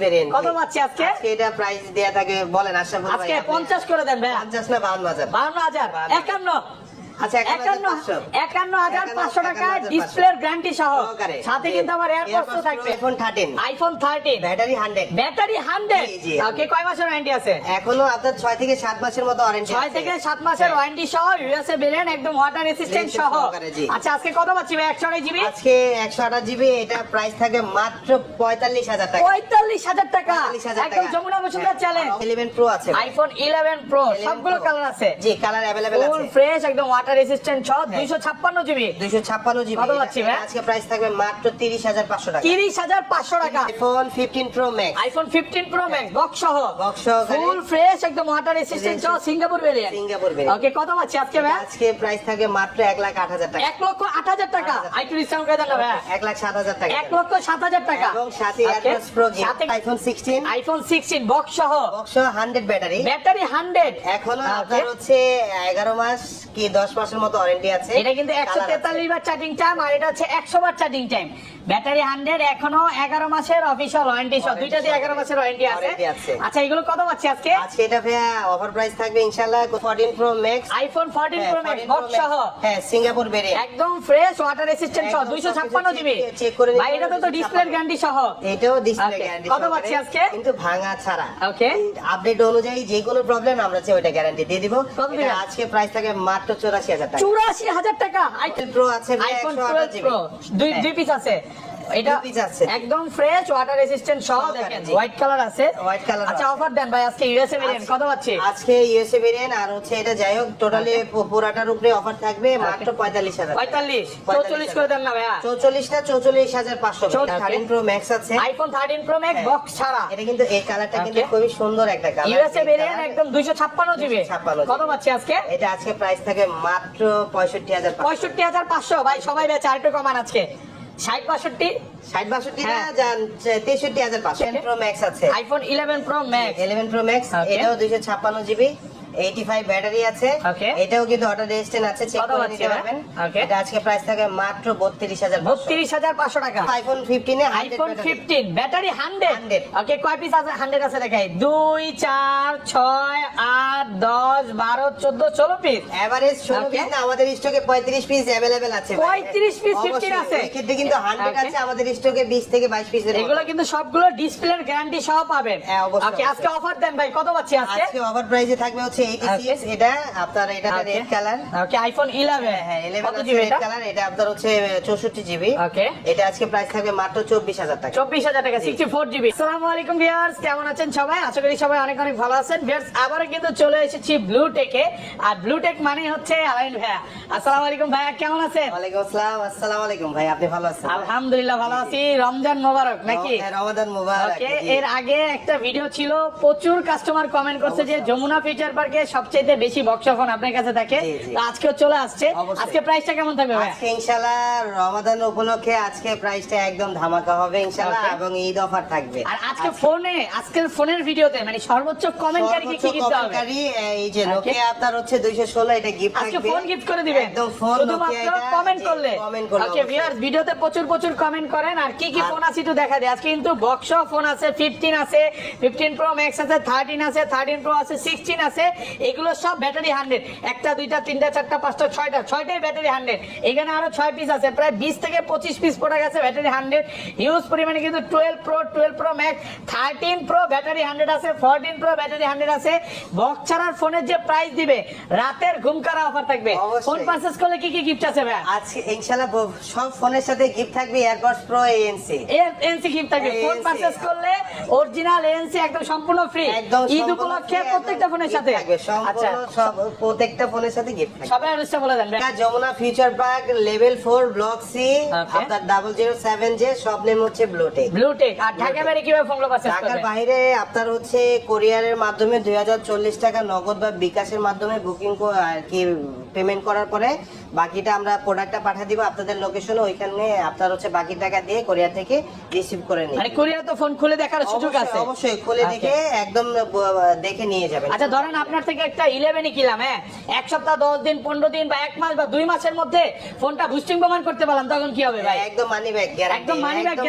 Variant কত পাচ্ছি আজকে? এটা প্রাইস দেয়া থাকে বলেন আশা করি আজকে 50 করে দেন ভাই। 50 না 52000? 52000 51। আচ্ছা 51500 টাকা ডিসপ্লের গ্যারান্টি সহ, সাথে কিন্তু আমার এয়ারপডস থাকবে। IPhone 13 battery 100। ব্যাটারি 100। ওকে, কয় মাসের ওয়ারেন্টি আছে? এখনো আপনার 6 থেকে 7 মাসের মতো ওয়ারেন্টি আছে। 6 থেকে 7 মাসের ওয়ারেন্টি সহ, ইউএসএ ভেরিয়েন্ট, একদম ওয়াটার রেসিস্ট্যান্ট সহ। আচ্ছা আজকে কত পাচ্ছি ভাই 128 জিবি? আজকে 128 জিবি, এটা প্রাইস থাকে মাত্র 45000 টাকা। 45000 টাকা, একদম যমুনা বসুন্ধরা চ্যালেঞ্জ। 11 প্রো আছে, আইফোন 11 প্রো, সবগুলো কালার আছে। জি কালার अवेलेबल আছে, ফুল ফ্রেশ, একদম ওয়াটার রেসিস্ট্যান্ট সহ। 256 জিবি। 256 জিবি কত পাচ্ছি ভাই? আজকে প্রাইস থাকবে মাত্র 30500 টাকা। 30500 টাকা। IPhone 15 Pro Max, iPhone 15 Pro Max box সহ, ফুল ফুল ফ্রেশ, একদম ওয়াটার রেসিস্ট্যান্ট সহ, Singapore variant. Singapore variant. Okay, কত পাচ্ছি আজকে ভাই? আজকে প্রাইস থাকে মাত্র 1,08,000 টাকা। 1,08,000 টাকা। আইটু ডিসকাউন্ট করে দেন না ভাই। 1,07,000 টাকা। 1,07,000 টাকা। এবং সাথে AirPods pro gift, iPhone 16, iPhone 16 box সহ, 100 ব্যাটারি, ব্যাটারি 100। এখনো আপনার হচ্ছে 11 মাস কি 10 মাসের মতো ওয়ারেন্টি আছে। এটা কিন্তু 143 বার চার্জিং টাইম, আর এটা হচ্ছে 100 বার চার্জিং টাইম। ব্যাটারি 100, এখনো 11 মাসের অফিশিয়াল ওয়ারেন্টি সহ, দুইটাতে 11 মাসের ওয়ারেন্টি আছে। আচ্ছা, এগুলো কত পাচ্ছি আজকে? আজকে এটা ভাইয়া অফার প্রাইস থাকবে ইনশাআল্লাহ 14 pro Max, iPhone 14 pro Max box সহ, হ্যাঁ সিঙ্গাপুর ভেরিয়েন্ট, একদম ফ্রেশ, ওয়াটার রেসিস্ট্যান্ট সহ, 256 জিবি। চেক করে নিতে ভাই এটা তো ডিসপ্লের গ্যারান্টি সহ। এটাও ডিসপ্লে Okay, গ্যারান্টি কত পাচ্ছি আজকে? কিন্তু ভাঙা ছাড়া। ওকে, আপডেট অনুযায়ী যে কোনো প্রবলেম আমরা ওইটা গ্যারান্টি দিয়ে দিব। কত দিবেন? এটা আজকে প্রাইস থাকে মাত্র 84000 টাকা। 84000 টাকা। আইফোন প্রো আছে, আইফোন 128 জিবি প্রো দুই পিস আছে। এটা একদম ফ্রেশ, ওয়াটার রেসিস্ট্যান্ট সহ, দেখেন হোয়াইট কালার আছে। White colour. আচ্ছা, অফার দেন ভাই আজকে ইউএসএ ভেরিয়েন্ট কত পাচ্ছি? আজকে ইউএসএ ভেরিয়েন্ট আর হচ্ছে এটা যাই হোক টোটালি পুরাটার উপরে অফার থাকবে মাত্র 45000। 45 44 করে দেন না ভাইয়া। 44টা 44500। 13 প্রো ম্যাক্স আছে, আইফোন 13 প্রো ম্যাক্স বক্স ছাড়া। এটা কিন্তু এই কালারটা কিন্তু খুবই সুন্দর একটা কালার। ইউএসএ ভেরিয়েন্ট একদম 256 জিবি। কত পাচ্ছি আজকে? এটা আজকে প্রাইস থাকে মাত্র 65500। 65500 ভাই, সবাই বেচে, আর একটু কমান আজকে 60 62 না জান 63500। প্রো ম্যাক্স আছে, iPhone 11 pro max, 11 pro max, এটাও 256 জিবি, 85 ব্যাটারি আছে। এটাও কিন্তু অটো রেজিস্ট্যান্ট আছে, চেক করে নিতে পারবেন। এটা আজকে প্রাইস থাকে মাত্র 32500 টাকা। আইফোন 15 এ আইফোন 15 ব্যাটারি 100। ওকে, কয় পিস আছে? 100 আছে, দেখাই 2 4 6 8 10 12 14 16 পিস। এভারেজ 16 পিস না, আমাদের স্টকে 35 পিস अवेलेबल আছে। 35 পিস 15 আছে। এই ক্ষেত্রে কিন্তু 100 আছে আমাদের স্টকে 20 থেকে 22 পিসের। এগুলো কিন্তু সবগুলো ডিসপ্লের গ্যারান্টি সহ পাবেন। ওকে, আজকে অফার দেন ভাই, কত পাচ্ছি আজকে? আজকে অফার প্রাইসে থাকবে হচ্ছে 86। এটা আপনার এটা রেড কালার। ওকে, আইফোন 11। হ্যাঁ 11 আছে রেড কালার। এটা আপনার হচ্ছে 64 জিবি। ওকে, এটা আজকে প্রাইস থাকবে মাত্র 24000 টাকা। 24000 টাকা, 64 জিবি। আসসালামু আলাইকুম ভিউয়ার্স, কেমন আছেন সবাই? আশা করি সবাই অনেক অনেক ভালো আছেন। ভিউয়ার্স, আবারো কিন্তু চলে এসেছি ব্লুটেকে। আর ব্লুটেক মানে হচ্ছে আলাইন ভাইয়া। আসসালামু আলাইকুম ভাইয়া, কেমন আছেন? ওয়ালাইকুম আসসালাম। আসসালামু আলাইকুম ভাই, আপনি ভালো আছেন? আলহামদুলিল্লাহ ভালো আছি। রমজান মোবারক নাকি? রমাদান মোবারক। ওকে, এর আগে একটা ভিডিও ছিল, প্রচুর কাস্টমার কমেন্ট করছে যে যমুনা ফিউচার পার্কে সবচেয়ে বেশি বক্স ফোন আপনার কাছে থাকে। তো আজকেও চলে আসছে। আজকে প্রাইসটা কেমন থাকবে ভাই? আজকে ইনশাআল্লাহ রমাদান উপলক্ষে আজকে প্রাইসটা একদম ধামাকা হবে ইনশাআল্লাহ, এবং ঈদ অফার থাকবে। আর আজকে ফোনে, আজকের ফোনের ভিডিওতে মানে সর্বোচ্চ কমেন্টকারীকে কি গিফট হবে? এই যে নোকিয়া আপনার হচ্ছে 216, এটা গিফট থাকবে। আজকে ফোন গিফট করে দিবেন একদম ফোন শুধুমাত্র কমেন্ট করলে। ওকে ভিউয়ার্স, ভিডিওতে প্রচুর কমেন্ট করেন। আর কি কি ফোন আছে একটু দেখা দেয়। আজকে কিন্তু বক্স ফোন আছে, 15 আছে, 15 প্রো ম্যাক্স আছে, 13 আছে, 13 প্রো আছে, 16 আছে। এগুলো সব ব্যাটারি 100। একটা দুইটা তিনটা চারটা পাঁচটা ছয়টাই ব্যাটারি 100। এখানে আরো 6 পিস আছে, প্রায় 20 থেকে 25 পিস প্রোডাক্ট আছে ব্যাটারি 100। হিউজ পরিমাণে কিন্তু 12 প্রো ম্যাক্স, 13 প্রো ব্যাটারি 100 আছে, 14 প্রো ব্যাটারি 100 আছে। বক্স ছাড়ার ফোনের যে প্রাইস দিবে, রাতের ঘুম কারা অফার থাকবে। ফোন পারচেজ করলে কি কি গিফট আছে ভাই? আজকে ইনশাআল্লাহ সব ফোনের সাথে গিফট থাকবে AirPods pro ANC. ANC gift থাকবে। ফোন পারচেজ করলে অরিজিনাল এএনসি একদম সম্পূর্ণ ফ্রি। ঈদ উপলক্ষে প্রত্যেকটা ফোনের সাথে থাকবে। আচ্ছা, সব প্রত্যেকটা ফোনের সাথে গিফট থাকবে। সবাই অ্যাড্রেসটা বলে দেন। Jamuna future park level 4 block C, আপনার 007 জে, সব নেম হচ্ছে ব্লুটেক। আর ঢাকা বাইরে কিভাবে ফোনগুলো পারচেজ করবে? ঢাকার বাইরে আপনার হচ্ছে কোরিয়ারের মাধ্যমে 2040 টাকা নগদ বা বিকাশের মাধ্যমে বুকিং আর কি পেমেন্ট করার পরে বাকিটা আমরা প্রোডাক্টটা পাঠিয়ে দিব আপনাদের লোকেশনে। ওইখানে আপনার হচ্ছে বাকি টাকা দিয়ে কোরিয়ার থেকে রিসিভ করে নিন। মানে কোরিয়ার তো ফোন খুলে দেখার সুযোগ আছে। অবশ্যই খুলে দেখে একদম দেখে নিয়ে যাবেন। আচ্ছা, ধরেন আপনার থেকে একটা 11 কিনলাম, হ্যাঁ, এক সপ্তাহ 10 দিন 15 দিন বা 1 মাস বা 2 মাসের মধ্যে ফোনটা বুস্টিং প্রমাণ করতে পারলাম, তখন কি হবে ভাই? একদম মানি ব্যাক গ্যারান্টি, একদম মানি ব্যাক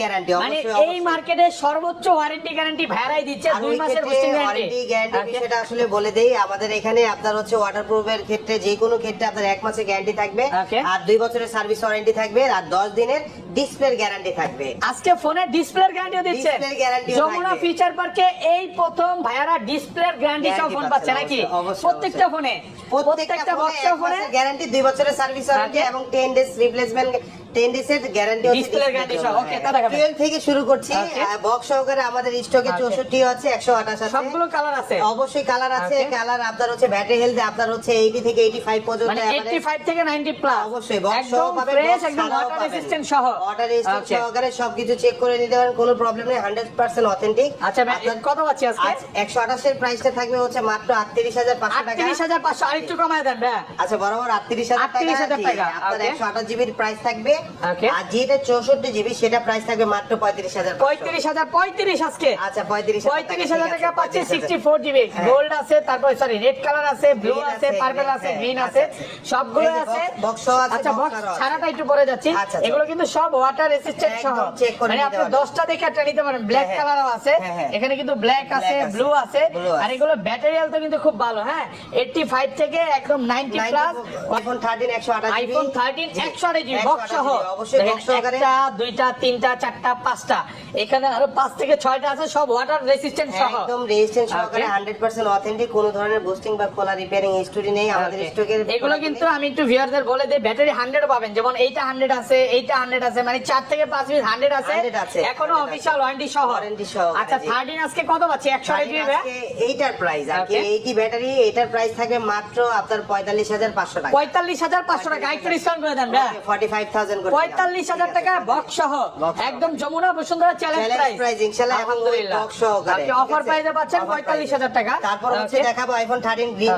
গ্যারান্টি। মানে অবশ্যই এই মার্কেটে সর্বোচ্চ ওয়ারেন্টি গ্যারান্টি ভাইরাই দিচ্ছে, 2 মাসের বুস্টিং গ্যারান্টি। ওয়ারেন্টি গ্যারান্টি বিষয়টা আসলে বলে দেই, আমাদের এখানে আপনার হচ্ছে ওয়াটারপ্রুফের ক্ষেত্রে যে কোনো ক্ষেত্রে আপনার 1 মাসের গ্যারান্টি থাকবে, Okay. আর 2 বছরের সার্ভিস ওয়ারেন্টি থাকবে, আর 10 দিনের ডিসপ্লের গ্যারান্টি থাকবে। আজকে ফোনের ডিসপ্লের গ্যারান্টিও দিচ্ছে। ডিসপ্লের গ্যারান্টিও যমুনা থাকবে। ফিচার পার্কে এই প্রথম ভাইয়ারা ডিসপ্লের গ্যারান্টি সহ ফোন পাচ্ছে নাকি? অবশ্যই, প্রত্যেকটা ফোনে, প্রত্যেকটা বক্স ফোনে গ্যারান্টি, 2 বছরের সার্ভিস ওয়ারেন্টি Okay. এবং 10 ডেজ রিপ্লেসমেন্ট, 10 ডেজ এর গ্যারান্টি হচ্ছে Display guarantee সহ। Okay, তা দেখাবেন। 12 থেকে শুরু করছি। Okay. বক্স সহকারে আমাদের স্টকে 64 আছে, 128 আছে, সবগুলো কালার আছে। অবশ্যই কালার আছে। Okay. কালার আপনার হচ্ছে ব্যাটারি হেলথ আপনার হচ্ছে 80 থেকে 85 পর্যন্ত, মানে average। 85 থেকে 90 প্লাস। অবশ্যই বক্স একদম পাবেন, ফ্রেশ, box একদম ছাড়াও ওয়াটার পাবেন। রেজিস্ট্যান্ট সহ। Water resistant Okay. সহকারে সবকিছু চেক করে নিতে পারেন, কোনো প্রবলেম নেই, 100% অথেন্টিক। আচ্ছা ভাই, কত পাচ্ছি আজকে? 128 এর প্রাইসটা থাকবে হচ্ছে মাত্র 38,500 টাকা। 38,500, আরেকটু কমায় দেন ভাই। আচ্ছা, বরাবর 38,000 টাকা। 38,000 টাকা, আপনার okay. 128 জিবির প্রাইস থাকবে। Okay. আর যেটা 64 জিবি সেটা প্রাইস থাকবে মাত্র 35,000। 35,035 আজকে। আচ্ছা, 35,000 35,000 টাকা পাচ্ছি 64 জিবি। গোল্ড আছে, তারপর সরি রেড কালার আছে, ব্লু Green আছে, আছে, পার্পল green আছে, আছে, গ্রিন আচ্ছা, আছে, আচ্ছা। সবগুলো এই যে আছে। box সহ আছে, আচ্ছা, box বক্স ছাড়াও আছে। ছাড়াটা একটু পরে যাচ্ছি। আচ্ছা, আচ্ছা। এগুলো কিন্তু সব ওয়াটার রেসিস্ট্যান্ট সহ। একদম check করে মানে নিতে আপনি পারবেন। 10টা দেখে একটা নিতে পারেন। ব্ল্যাক হ্যাঁ, কালারও আছে, হ্যাঁ, হ্যাঁ। এখানে কিন্তু ব্ল্যাক আছে, Black আছে, ব্লু আছে। blue আছে। আর এগুলো ব্যাটারি হেলথ কিন্তু খুব ভালো, হ্যাঁ, 85 থেকে একদম 90 plus. iPhone 13 128 GB. IPhone 13 128 GB 128 box সহ। অবশ্যই দেখেন, বক্স সহকারে। একটা, দুইটা, তিনটা, চারটা, পাঁচটা, এখানে আরো 5 থেকে 6টা আছে, সব ওয়াটার রেসিস্ট্যান্ট সহ। একদম রেজিস্ট্যান্ট সহকারে Okay. 100% অথেন্টিক, কোনো ধরনের বুস্টিং বা খোলা রিপেয়ারিং হিস্টরি নেই আমাদের Okay. স্টকের। এগুলো কিন্তু আমি একটু ভিউয়ারদের বলে দিই, ব্যাটারি 100 পাবেন, যেমন এইটা 100 আছে, এইটা 100 আছে, মানে 4 থেকে 5 পিস 100 আছে, 100 আছে, এখনো 100 অফিশিয়াল ওয়ারেন্টি সহ। Warranty সহ, আচ্ছা, জি। 13 আজকে কত পাচ্ছি? 100 জিবি ভাই। আজকে এইটার প্রাইস আর কি, Okay. 80 ব্যাটারি, এটার প্রাইস থাকবে মাত্র আপনার 45,500 টাকা। 45,500 টাকা, একটু ডিসকাউন্ট করে দেন ভাই। 45,000 করে দিলাম। 45,000 টাকা বক্স সহ, Box সহ। একদম Jamuna Bashundhara challenge Challenge price price, ইনশাআল্লাহ, এবং আলহামদুলিল্লাহ। box সহকারে, আপনি অফার ঠিক আছে? প্রাইসে পাচ্ছেন Offer price। 45,000 টাকা। তারপর হচ্ছে Okay. দেখাবো iPhone 13 green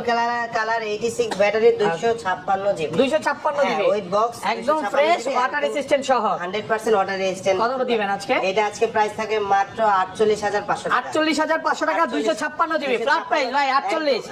colour 86 battery 256 GB. 256 GB with box, একদম ফ্রেশ ওয়াটার রেসিস্ট্যান্ট সহ। 100% ওয়াটার রেজিস্ট্যান্ট। কত দিবেন আজকে? এটা আজকে প্রাইস থাকে মাত্র 48,500 টাকা। 48,500 টাকা 256 জিবি ফ্ল্যাট প্রাইস ভাই। 48,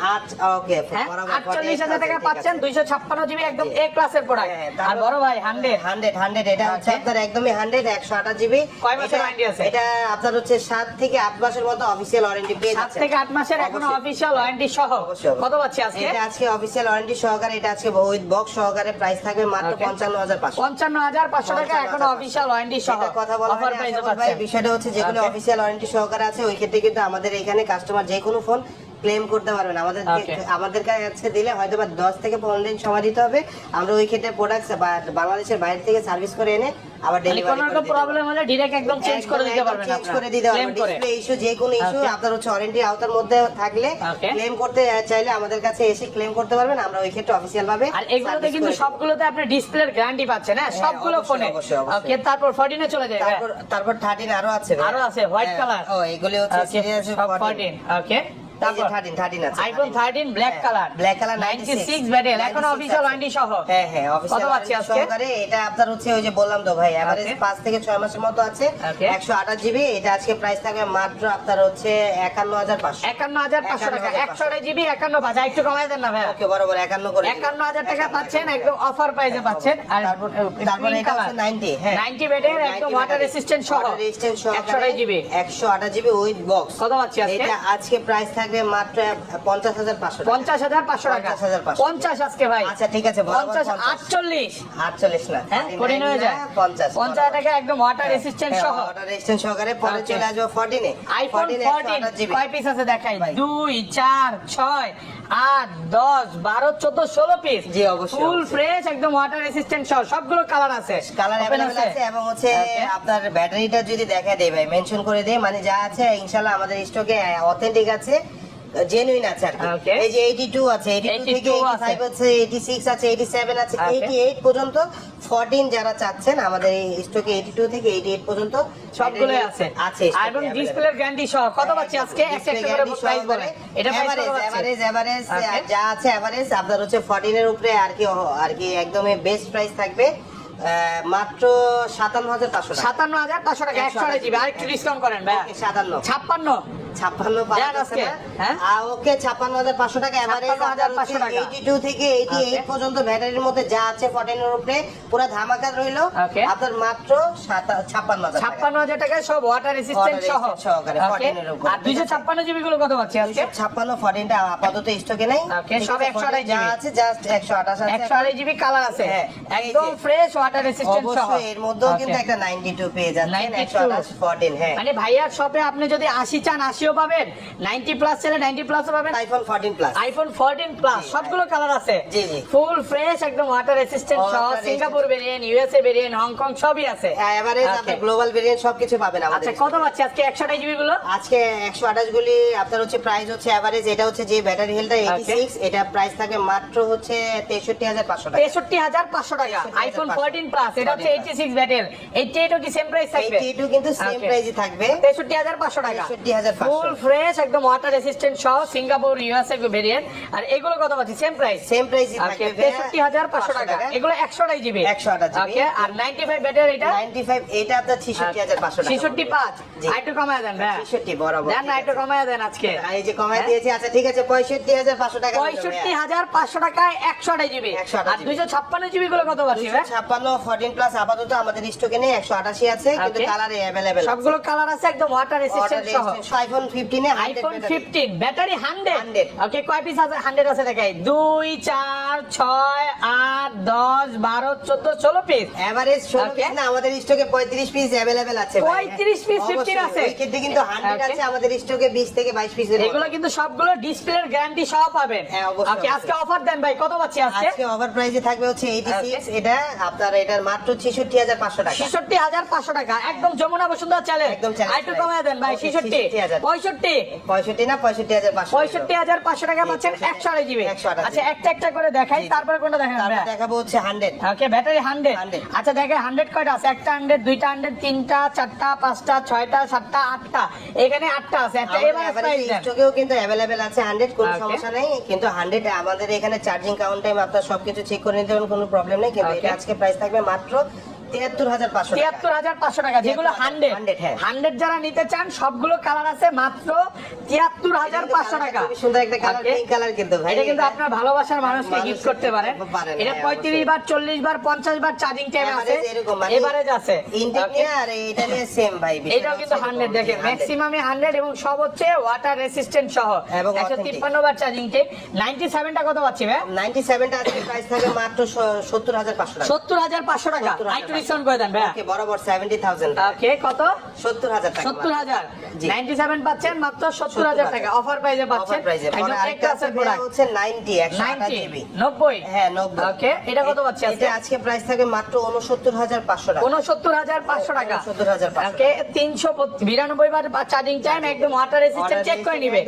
ওকে, হ্যাঁ, 48,000 টাকা পাচ্ছেন 256 জিবি, একদম এ ক্লাসের প্রোডাক্ট। আর বড় ভাই 100 এটা হচ্ছে আপনার একদমই 100 জিবি। কয় মাসের warranty আছে? এটা আপনার হচ্ছে 7 থেকে 8 মাসের মতো অফিশিয়াল ওয়ারেন্টি পেয়ে 7 যাচ্ছে। থেকে 8 মাসের এখনো অবশ্যই। অফিশিয়াল ওয়ারেন্টি সহ। অবশ্যই। কত পাচ্ছি আজকে? এটা আজকে অফিশিয়াল ওয়ারেন্টি সহকারে, এটা আজকে উইথ বক্স সহকারে প্রাইস থাকবে মাত্র Okay. 55,500। 55,500 টাকা এখনো অফিশিয়াল ওয়ারেন্টি সহ। এটা কথা বলা অফার হয়নি, প্রাইসে আশরাফুল ভাই। পাচ্ছেন। বিষয়টা হচ্ছে যেগুলো Okay. অফিশিয়াল ওয়ারেন্টি সহকারে আছে ওই ক্ষেত্রে কিন্তু আমাদের এখানে কাস্টমার যে কোনো ফোন ক্লেম করতে পারবেন। Okay. আমাদের কাছে দিলে হয়তো বা 10 থেকে 15 দিন সময় দিতে হবে। আমরা ওই ক্ষেত্রে প্রোডাক্ট বাংলাদেশের বাইরে থেকে সার্ভিস করে এনে আবার মানে ডেলিভারি কোনো রকম প্রবলেম হলে ডাইরেক্ট একদম চেঞ্জ করে দিতে পারবেন চেঞ্জ আপনারা। করে দিতে Claim পারবেন। করে। ডিসপ্লে ইস্যু, যে কোনো ইস্যু Okay. আপনার হচ্ছে ওয়ারেন্টি আওতার মধ্যে থাকলে Okay. ক্লেম করতে চাইলে আমাদের কাছে এসে ক্লেম করতে পারবেন। আমরা ওই ক্ষেত্রে অফিশিয়াল ভাবে আর এগুলোতে service কিন্তু করে দিই। সবগুলোতে আপনি ডিসপ্লের গ্যারান্টি পাচ্ছেন, হ্যাঁ, সবগুলো অবশ্যই, ফোনে। অবশ্যই, অবশ্যই। ওকে, তারপর 14 এ চলে যায় ভাই। তারপর 13 আরো আছে ভাই। আরো আছে হোয়াইট হ্যাঁ, কালার। ও এগুলি হচ্ছে ওকে, সিরিয়াস সব 14। ওকে, তারপর 13 আছে। IPhone 13 black colour, black colour 96 battle, এখন অফিশিয়াল ওয়ারেন্টি সহ। হ্যাঁ হ্যাঁ, অফিশিয়াল কত পাচ্ছি আজকে? সহকারে। এটা আপনার হচ্ছে ওই যে বললাম তো ভাই, এভারেজ Okay. 5 থেকে 6 মাসের মতো আছে। Okay. 128 জিবি। এটা আজকে প্রাইস থাকবে মাত্র আপনার হচ্ছে 51,500। 51,500 টাকা, 100 জিবি 51 বাজা, একটু কমাই দেন না ভাই। ওকে, বরাবর 51 করে দিন। 51,000 টাকা পাচ্ছেন, একদম অফার প্রাইসে পাচ্ছেন। আর তারপর এটা হচ্ছে 90, হ্যাঁ 90 ব্যাটেল, একদম ওয়াটার রেসিস্ট্যান্ট সহ। ওয়াটার রেজিস্ট্যান্ট সহ 100 জিবি। 128 GB with box. কত পাচ্ছি আজকে? এটা আজকে প্রাইস থাকবে মাত্র 50,500 টাকা। 50,500 টাকা। 50,500 50 আজকে ভাই। আচ্ছা ঠিক আছে, বরাবর 50, 50 48 না, হ্যাঁ, 49 হয়ে যায়। 50 টাকা একদম ওয়াটার রেসিস্ট্যান্ট সহ। ওয়াটার রেজিস্ট্যান্ট সহকারে। পরে Okay. চলে আসবো 14 এ। IPhone 14 GB. কয় পিস আছে দেখাই? ভাই। 2, 4, 6, 8, 10, 12, 14, 16 পিস। জি, অবশ্যই, ফুল অবশ্যই। ফ্রেশ, একদম ওয়াটার রেসিস্ট্যান্ট সহ, সবগুলো কালার আছে। কালার Open অ্যাভেলেবল আছে এবং হচ্ছে Okay. আপনার ব্যাটারিটা যদি দেখা দেয় ভাই, মেনশন করে দেয়, মানে যা আছে ইনশাআল্লাহ আমাদের স্টকে অথেন্টিক আছে, জেনুইন আছে আর কি। Okay. এই যে 82 আছে, 82 থেকে 82 আছে। 85 আছে, 86 আছে, 87 আছে, Okay. 88 পর্যন্ত 14 যারা চাচ্ছেন আমাদের এই স্টকে 82 থেকে 88 পর্যন্ত সবগুলোই আছে। আছে আর এবং ডিসপ্লের গ্যারান্টি সহ। কত পাচ্ছি আজকে? একটা একটা করে প্রাইস বলে। এটা প্রাইস কত পাচ্ছি? Average Okay. যা আছে এভারেজ আপনার হচ্ছে 14 এর উপরে আর কি একদমই বেস্ট প্রাইস থাকবে মাত্র 57,500 টাকা। 57,500 টাকা, 100 জিবি। আর একটু ডিসকাউন্ট করেন ভাই। 57 56 আজকে হ্যাঁ ওকে 56,500 টাকা এভারেজ 56,500 টাকা 82 থেকে 88 পর্যন্ত ব্যাটারির মধ্যে যা আছে 14 এর উপরে পুরো ধামাকা রইলো আপনার মাত্র 56,000 টাকায় সব ওয়াটার রেসিস্ট্যান্ট সহ সহকারে 14 এর উপরে আর 256 জিবি গুলো কত পাচ্ছি আজকে 56 14টা আপাতত স্টকে নাই ওকে সব 128 যা জিবি আছে জাস্ট 128 আছে 128 জিবি কালার আছে একদম ফ্রেশ ওয়াটার রেসিস্ট্যান্ট সহ অবশ্যই এর মধ্যেও কিন্তু একটা 92 পেয়ে যাচ্ছেন 128 14 হ্যাঁ মানে ভাইয়ার শপে আপনি যদি 80 চান 80ও পাবেন 90 প্লাস চাইলে 90 প্লাসও পাবেন আইফোন 14 প্লাস আইফোন 14 প্লাস সবগুলো কালার আছে জি জি ফুল ফ্রেশ একদম ওয়াটার রেসিস্ট্যান্ট সহ Singapore variant USA variant Hong Kong সবই আছে এভারেজ আপনার গ্লোবাল ভেরিয়েন্ট সবকিছু পাবেন আমাদের আচ্ছা কত পাচ্ছি আজকে 128 জিবি গুলো আজকে 128 গুলি আপনার হচ্ছে প্রাইস হচ্ছে এভারেজ এটা হচ্ছে যে ব্যাটারি হেলথটা 86 এটা প্রাইস থাকে মাত্র হচ্ছে 63500 টাকা 63500 টাকা আইফোন 14 প্লাস এটা হচ্ছে 86 ব্যাটারি 88 ও কি সেম প্রাইস থাকবে 82 কিন্তু সেম প্রাইসই থাকবে 63500 টাকা 63500 ফুল ফ্রেশ একদম ওয়াটার রেসিস্ট্যান্ট সহ সিঙ্গাপুর ইউএসএ ভেরিয়েন্ট আর এগুলো কত পাচ্ছি সেম প্রাইস সেম প্রাইসই থাকবে 63500 টাকা এগুলো 128 জিবি 128 জিবি ওকে আর 95 ব্যাটারি এটা 95 এটা আপনার 66500 টাকা 65 আইটু কমায় দেন ভাই 66 বরাবর দেন না একটু কমায় দেন আজকে এই যে কমায় দিয়েছি আচ্ছা ঠিক আছে 65500 টাকা 65500 টাকায় 128 জিবি আর 256 জিবি গুলো কত পাচ্ছি ভাই 56 14 প্লাস আপাতত আমাদের স্টকে নেই 188 আছে কিন্তু কালারে अवेलेबल সবগুলো কালার আছে একদম ওয়াটার রেসিস্ট্যান্ট সহ আইফোন 15 এ আইফোন 15 ব্যাটারি 100 ওকে কয় পিস আছে 100 আছে দেখাই 2 4 6 8 10 12 14 16 পিস এভারেজ 16 পিস না আমাদের স্টকে 35 পিস अवेलेबल আছে ভাই 35 পিস 15 আছে এই ক্ষেত্রে কিন্তু 100 আছে আমাদের স্টকে 20 থেকে 22 পিস এগুলো কিন্তু সবগুলো ডিসপ্লের গ্যারান্টি সহ পাবেন ওকে আজকে অফার দেন ভাই কত পাচ্ছি আজকে আজকে ওভার প্রাইসে থাকবে হচ্ছে 86 এটা আপনার এটার মাত্র 66500 টাকা 66500 টাকা একদম যমুনা বসুন্ধরা চ্যালেঞ্জ একদম চ্যালেঞ্জ আইটু কমায় দেন ভাই 66 65 না 65500 65500 টাকা পাচ্ছেন 128 জিবি আচ্ছা একটা একটা করে দেখাই তারপরে কোনটা দেখাবেন তারপর দেখাবো হচ্ছে 100 ওকে ব্যাটারি 100 আচ্ছা দেখে 100 কয়টা আছে একটা 100 দুইটা 100 তিনটা চারটা পাঁচটা ছয়টা সাতটা আটটা এখানে আটটা আছে একটা এভারেজ প্রাইস দেন স্টকেও কিন্তু अवेलेबल আছে 100 কোনো সমস্যা নাই কিন্তু 100 আমাদের এখানে চার্জিং কাউন্ট টাইম আপনারা সবকিছু চেক করে নিতে পারেন কোনো প্রবলেম নেই কিন্তু এটা আজকে প্রাইস থাকবে মাত্র 73500 টাকা যেগুলো 100 যারা নিতে চান সবগুলো কালার আছে মাত্র 73500 টাকা খুব সুন্দর একটা কালার পিঙ্ক কালার কিন্তু ভাই এটা কিন্তু আপনার ভালোবাসার মানুষকে গিফট করতে পারেন এটা 35 বার 40 বার 50 বার চার্জিং টাইম আছে এভারেজ আছে ইনটেক আর এটা নিয়ে সেম ভাই এটাও কিন্তু 100 দেখেন ম্যাক্সিমামে 100 এবং সব হচ্ছে ওয়াটার রেসিস্ট্যান্ট সহ 153 বার চার্জিং টাইম 97 টা কত পাচ্ছি ভাই 97 টা আজকে প্রাইস থাকে মাত্র 70500 টাকা 70500 টাকা আইটু ডিসকাউন্ট করে দেন ভাই ওকে বরাবর 70000 ওকে কত 70000 টাকা 70000 97 পাচ্ছেন মাত্র 70000 টাকা অফার প্রাইসে পাচ্ছেন একদম এক ক্লাসের প্রোডাক্ট হচ্ছে 90 128 জিবি 90 হ্যাঁ 90 ওকে এটা কত পাচ্ছি এটা আজকে প্রাইস থাকে মাত্র 69500 টাকা 69500 টাকা 69500 ওকে 392 বার চার্জিং টাইম একদম ওয়াটার রেসিস্ট্যান্ট চেক করে নিবে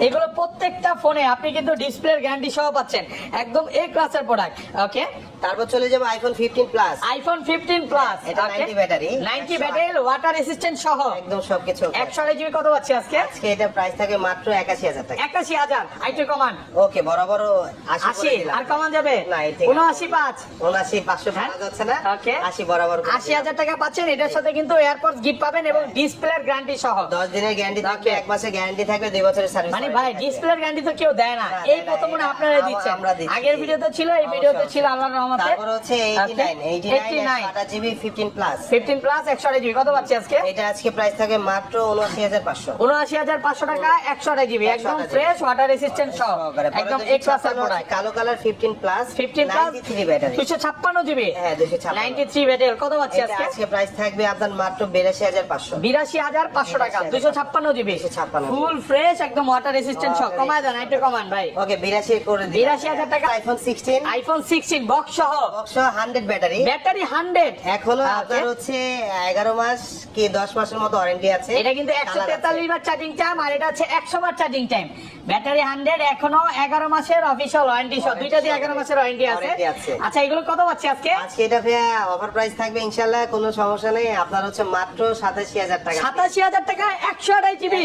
এগুলো প্রত্যেকটা ফোনে আপনি কিন্তু ডিসপ্লের গ্যারান্টি সহ পাচ্ছেন একদম এ ক্লাসের প্রোডাক্ট ওকে তারপর চলে যাব আইফোন 15 প্লাস আইফোন 15 প্লাস এটা 90 ব্যাটারি 90 ব্যাটারি ওয়াটার রেসিস্ট্যান্ট সহ একদম সবকিছু 128 জিবি কত পাচ্ছি আজকে আজকে এটা প্রাইস থাকে মাত্র 81000 টাকা 81000 আইটু কমান ওকে বরাবর 80 আর কমান যাবে না 795 79500 পাওয়া যাচ্ছে না ওকে 80 বরাবর 80000 টাকা পাচ্ছেন এটার সাথে কিন্তু এয়ারপডস গিফট পাবেন এবং ডিসপ্লের গ্যারান্টি সহ 10 দিনের গ্যারান্টি থাকবে 1 মাসের গ্যারান্টি থাকবে 2 বছরের সার্ভিস মানে ভাই ডিসপ্লের গ্যারান্টি তো কেউ দেয় না এই প্রথম মনে আপনারা দিচ্ছেন আগের ভিডিওতে ছিল এই ভিডিওতে ছিল আল্লাহর রহমতে তারপর হচ্ছে 89 8GB 15 প্লাস 15 প্লাস 128 জিবি কত পাচ্ছি আজকে এটা আজকে প্রাইস থাকে মাত্র 79500 79500 টাকা 128 জিবি একদম ফ্রেশ ওয়াটার রেসিস্ট্যান্ট সহ একদম এ ক্লাসের প্রোডাক্ট কালো কালার 15 প্লাস 93 ব্যাটারি 256 জিবি হ্যাঁ 256 93 ব্যাটারি কত পাচ্ছি আজকে আজকে প্রাইস থাকবে আপনার মাত্র 82500 82500 টাকা 256 জিবি ফুল ফ্রেশ একদম ওয়াটার রেসিস্ট্যান্ট সহ কমায় দেন একটু কমান ভাই ওকে 82 করে দিন 82000 টাকা আইফোন 16 বক্স সহ 100 ব্যাটারি 100 এখনো আপনার হচ্ছে 11 মাস কি 10 মাসের মতো ওয়ারেন্টি আছে এটা কিন্তু 143 বার চার্জিং টাইম আর এটা হচ্ছে 100 বার চার্জিং টাইম ব্যাটারি 100 এখনো 11 মাসের অফিশিয়াল ওয়ারেন্টি সহ দুইটা দিয়ে 11 মাসের ওয়ারেন্টি আছে আচ্ছা এগুলো কত পাচ্ছি আজকে আজকে এটা অফার প্রাইস থাকবে ইনশাআল্লাহ কোনো সমস্যা নেই আপনার হচ্ছে মাত্র 87000 টাকা 87000 টাকা 128 GB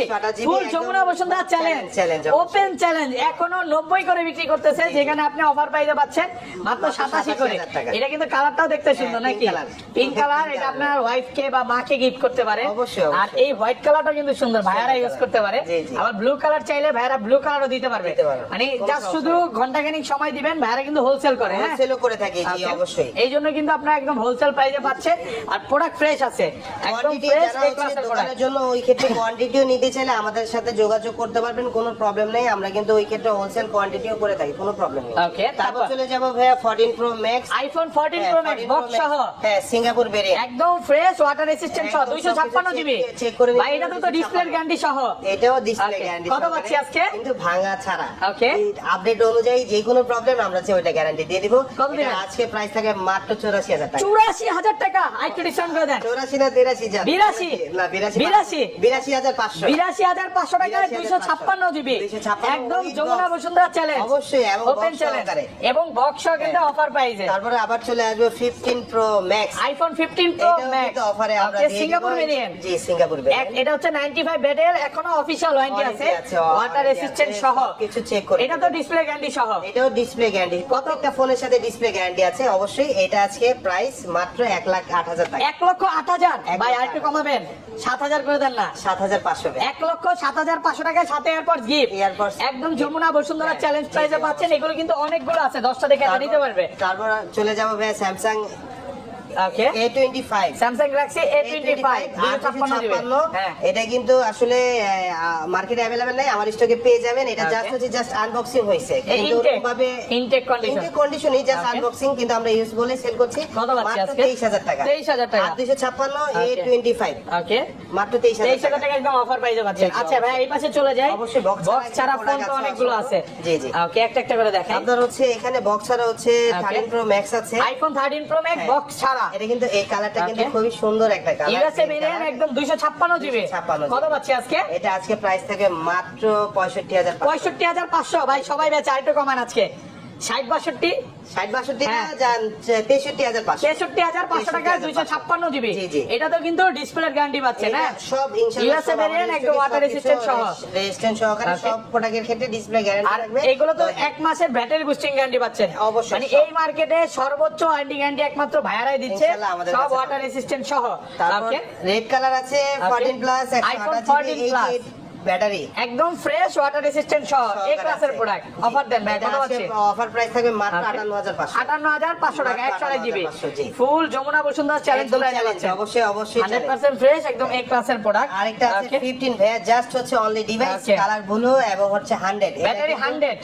full Jamuna Bashundhara challenge open challenge এখনো 90 করে বিক্রি করতেছে যেখানে আপনি অফার প্রাইসে পাচ্ছেন মাত্র 87 করে এটা কিন্তু কালারটাও দেখতে দেখতে সুন্দর হ্যাঁ, নাকি? pink color। Pink colour, pink এটা color। আপনার ওয়াইফ কে বা মাকে গিফট করতে পারে। অবশ্যই, আর অবশ্যই। এই হোয়াইট কালারটা কিন্তু সুন্দর, ভাইয়ারা সুন্দর ইউজ colour। করতে পারে। জি, জি। আবার ব্লু কালার চাইলে ভাইয়ারা ব্লু কালারও দিতে পারবে। দিতে পারবে। মানে কোনো জাস্ট সমস্যা শুধু ঘন্টাখানিক সময় দিবেন, ভাইয়ারা কিন্তু হোলসেল করে। হ্যাঁ, হোলসেলও করে থাকে, জি Okay? অবশ্যই। এই জন্য কিন্তু আপনারা একদম হোলসেল প্রাইসে পাচ্ছেন। আর প্রোডাক্ট ফ্রেশ আছে, একদম কোয়ান্টিটি ফ্রেশ যারা এই হচ্ছে ক্লাসের প্রোডাক্ট। দোকানের জন্য ওই ক্ষেত্রে কোয়ান্টিটিও নিতে চাইলে আমাদের সাথে যোগাযোগ করতে পারবেন, কোনো প্রবলেম নেই। আমরা কিন্তু ওই ক্ষেত্রে হোলসেল কোয়ান্টিটিও করে থাকি, কোনো প্রবলেম নেই। Okay, তারপর তারপর? চলে যাব ভাইয়া 14 pro Max. IPhone 14 pro Max box সহ, হ্যাঁ, সিঙ্গাপুর ভেরিয়েন্ট। একদম ফ্রেশ ওয়াটার রেসিস্ট্যান্ট সহ, একদম 256 জিবি। চেক করে নিতে ভাই এটা তো পারবেন, ডিসপ্লের গ্যারান্টি সহ। এটাও ডিসপ্লে Okay, গ্যারান্টি কত পাচ্ছি আজকে? কিন্তু ভাঙা ছাড়া। Okay. আপডেট অনুযায়ী যে কোনো প্রবলেম আমরা ওইটা গ্যারান্টি দিয়ে দিব। কত দিবেন? এটা আজকে প্রাইস থাকে মাত্র 84,000 টাকা। 84,000 টাকা, আরেকটু ডিসকাউন্ট করে দেন। 84 না 83 যা? 82? না 82 82? 82,500। 82,500 টাকায় 256 জিবি, 256 একদম with Jamuna box। Bashundhara challenge, অবশ্যই, এবং ওপেন box চ্যালেঞ্জ সহকারে। এবং বক্স সহ কিন্তু হ্যাঁ। অফার প্রাইসে। তারপরে আবার চলে আসবে 15 প্রো ম্যাক্স। আইফোন 15 প্রো এটাও ম্যাক্স কিন্তু অফারে আমরা দিয়ে দিব। Singapore variant. জি, সিঙ্গাপুর ভেরিয়েন্ট। এটা হচ্ছে 95 ব্যাটেল, এখনো অফিশিয়াল ওয়ারেন্টি আছে, ওয়াটার রেসিস্ট্যান্ট সহ, কিছু চেক করে এটা তো ডিসপ্লে গ্যারান্টি সহ। এটাও ডিসপ্লে গ্যারান্টি, প্রত্যেকটা ফোনের সাথে ডিসপ্লে গ্যারান্টি আছে অবশ্যই। এটা আজকে প্রাইস মাত্র 1,08,000 টাকা। 1,08,000 ভাই, 1,08,000 আরেকটু কমাবেন, 7,000 করে দেন না। 7,500 টাকা। 1,07,500 টাকায় সাথে এয়ারপড গিফট, Earpods একদম যমুনা বসুন্ধরা হ্যাঁ, চ্যালেঞ্জ জি, প্রাইসে জি, পাচ্ছেন। এগুলো কিন্তু অনেকগুলো আছে, 10টা দেখে এটা নিতে পারবে। তারপর চলে যাবো ভাই স্যামসাং ওকে, A25। Samsung Galaxy A25 256 GB. হ্যাঁ, এটা কিন্তু আসলে মার্কেটে অ্যাভেলেবেল নাই, আমার স্টকে পেয়ে যাবেন। এটা Okay. জাস্ট আনবক্সিং হয়েছে, এই কিন্তু intake, ওরকমভাবে intake condition। কন্ডিশনই জাস্ট Okay. আনবক্সিং, কিন্তু আমরা ইউজ বলে সেল করছি কত পাচ্ছি মাত্র আজকে? 23,000 টাকা। 23,000 টাকা। আর 256 Okay. A25 ওকে, মাত্র 23,000 23,000 টাকা একদম অফার প্রাইসে পাচ্ছেন। জি, জি, আচ্ছা ভাই, এই পাশে চলে যাই। অবশ্যই box বক্স ছাড়া ছাড়া একটা ফোন তো product অনেকগুলো আছে। আছে। জি, জি। ওকে, একটা একটা করে দেখাই। আপনার হচ্ছে এখানে বক্স ছাড়া হচ্ছে 13 প্রো ম্যাক্স আছে। আইফোন 13 প্রো ম্যাক্স হ্যাঁ। বক্স ছাড়া, এটা কিন্তু এই কালারটা কিন্তু Okay. খুবই সুন্দর একটা কালার। ইউএসএ ভেরিয়েন্ট, একদম 256 জিবি। 256 কত পাচ্ছি আজকে? এটা আজকে প্রাইস থাকে মাত্র 65,000 65,500 ভাই, সবাই বেচে, আরেকটু কমান আজকে 60-62 60-62 হ্যাঁ। না যান 63,500 63,500 টাকায় 256 জিবি। জি, জি। এটা তো কিন্তু ডিসপ্লের গ্যারান্টি পাচ্ছেন। এটা হ্যাঁ, সব ইনশাআল্লাহ ইউএসএ সব ভেরিয়েন্ট, আমাদের একদম স্টকে ওয়াটার সবকিছু রেসিস্ট্যান্ট সহ। রেজিস্ট্যান্ট সহকারে Okay. সব প্রোডাক্টের ক্ষেত্রে ডিসপ্লে গ্যারান্টি আর থাকবে। এগুলো তো 1 মাসের ব্যাটারি বুস্টিং গ্যারান্টি পাচ্ছেন। অবশ্যই, মানে সব। এই মার্কেটে সর্বোচ্চ ওয়ারেন্টি গ্যারান্টি একমাত্র ভাইয়ারাই দিচ্ছে, ইনশাআল্লাহ আমাদের সব কাছে ওয়াটার রেসিস্ট্যান্ট সহ। তারপর ওকে, রেড কালার আছে 14 প্লাস iPhone 128 14 plus। ব্যাটারি একদম ফ্রেশ ওয়াটার রেসিস্ট্যান্ট সহ, এই ক্লাসের প্রোডাক্ট। অফার দেন ভাই, কত পাচ্ছি? অফার প্রাইস থাকবে মাত্র Okay. 58,500 58,500 টাকা, 128 জিবি, 58,500 জি। ফুল যমুনা বসুন্ধরা চ্যালেঞ্জ একদম ধরে challenge, যাচ্ছে। অবশ্যই অবশ্যই challenge। 100% ফ্রেশ, একদম এই ক্লাসের প্রোডাক্ট। আরেকটা আছে 15 ভাইয়া, জাস্ট হচ্ছে only device Okay. Colour blue এবং হচ্ছে 100 ব্যাটারি 100,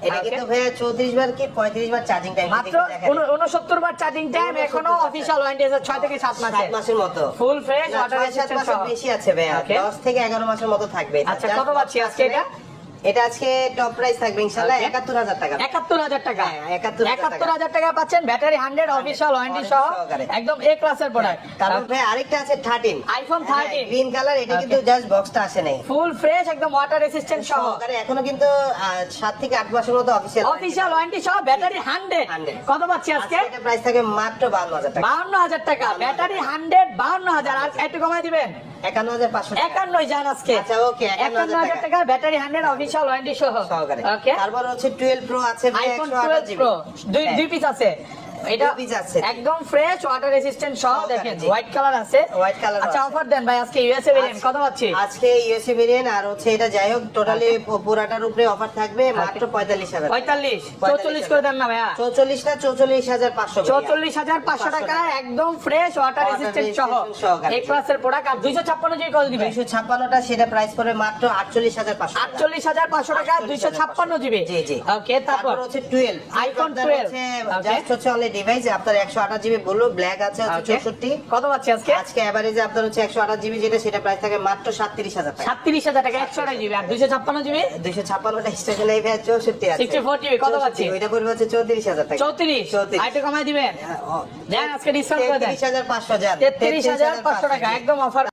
এটা কিন্তু ভাইয়া 34 বার কি 35 বার চার্জিং টাইম মাত্র 69 বার চার্জিং টাইম, এখনো অফিশিয়াল ওয়ারেন্টি আছে 6 থেকে 7 মাসে, 7 মাসের মতো। ফুল ফ্রেশ না, ওয়াটার 6-7 রেসিস্ট্যান্ট মাসের সহ। বেশি আছে ভাইয়া, Okay. 10 থেকে 11 মাসের মতো থাকবে এটা। আচ্ছা, Just কত পাচ্ছি box আজকে এটা? এটা আজকে টপ প্রাইস থাকবে ইনশাআল্লাহ Okay. 71,000 টাকা। 71,000 টাকা। হ্যাঁ, 71,000 টাকা পাচ্ছেন, ব্যাটারি 100 অফিশিয়াল ওয়ারেন্টি সহ, সহকারে। একদম এ ক্লাসের প্রোডাক্ট। তারপর ভাই আরেকটা আছে 13 iPhone 13 গ্রিন কালার, এটা কিন্তু জাস্ট বক্সটা আসে নাই ফুল ফ্রেশ, একদম ওয়াটার রেসিস্ট্যান্ট সহ, সহকারে, এখনো কিন্তু 7 থেকে 8 মাসের মতো অফিসিয়াল অফিশিয়াল ওয়ারেন্টি সহ, ব্যাটারি 100। 100 কত পাচ্ছি আজকে? এটা প্রাইস থাকে মাত্র 52,000 টাকা। 52,000 টাকা, ব্যাটারি 100, 52,000। আর একটু কমাই দিবেন, 51,500 টাকা 51 যান আজকে। আচ্ছা, okay, 51,000 টাকা, ব্যাটারি 100 অফিশিয়াল ওয়ারেন্টি সহ। সহকারে। ওকে, তারপর হচ্ছে 12 প্রো আছে ভাই, আইফোন 128 12 প্রো হ্যাঁ। দুই পিস আছে। এটা দুই piece আছে। একদম ফ্রেশ ওয়াটার রেসিস্ট্যান্ট সহ, সহকারে, দেখেন জি। হোয়াইট কালার আছে। White color আচ্ছা, আছে। অফার দেন ভাই আজকে ইউএসএ ভেরিয়েন্ট, কত পাচ্ছি? আজকে ইউএসএ ভেরিয়েন্ট আর হচ্ছে এটা যাই হোক টোটালি পুরাটার উপরে অফার থাকবে মাত্র 45,000 45, 44 করে দেন না ভাইয়া। 44 না 44,500 44,500 টাকা, একদম ফ্রেশ ওয়াটার Water রেসিস্ট্যান্ট সহ, resistant সহকারে। এই ক্লাসের প্রোডাক্ট। আর 256 জিবি কত দিবেন? 256টা সেটা প্রাইস পড়বে মাত্র 48,500 টাকা। 48,500 টাকা, 256 জিবি। জি, জি। ওকে, তারপর হচ্ছে 12 iPhone আপনার 12 হচ্ছে Okay. জাস্ট হচ্ছে অনলি ডিভাইস আপনার 128 জিবি ব্লু ব্ল্যাক আছে হচ্ছে Okay. 64। কত পাচ্ছি আজকে? আজকে এভারেজে আপনার হচ্ছে 128 জিবি যেটা সেটা প্রাইস থাকে মাত্র 37,000 টাকা। 37,000 টাকা, 128 জিবি। আর 256 জিবি 256টা স্টেশন এই ভাই 64 আছে। 64 জিবি, কত 64 পাচ্ছি? ওইটা পড়বে হচ্ছে 34,000 টাকা। 34, আরেকটু কমাই দিবেন। দেন আজকে ডিসকাউন্ট করে দেন, 33,500 যান। 33,500 টাকা, একদম অফার।